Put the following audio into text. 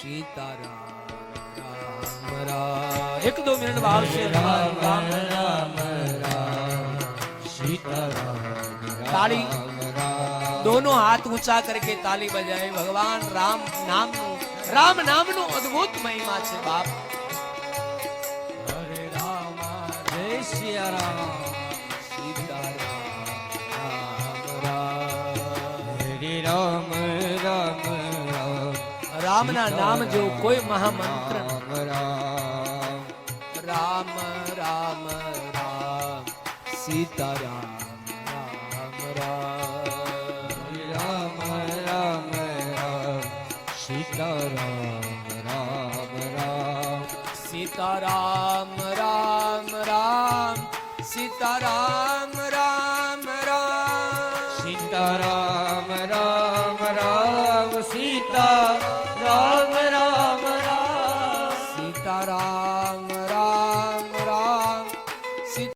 સીતારામ રામ રામ. એક દો મિનિટ વાવશે. રામ રામ રામ રામ सीताराम ताली राम दोनों हाथ ऊंचा करके ताली बजाए. भगवान राम नाम नो अद्भुत महिमा છે બાપ. हरे राम जय सिया राम સીતારામ રામ हरे राम राम राम રામ ના નામ જો કોઈ મહામંત્ર राम राम રામ રામ રામ સીતારામ રામ રામ राम राम राम सीताराम राम राम સીતારામ રામ રામ સીતારામ રામ રામ सीताराम राम राम सीता राम राम राम સીતારામ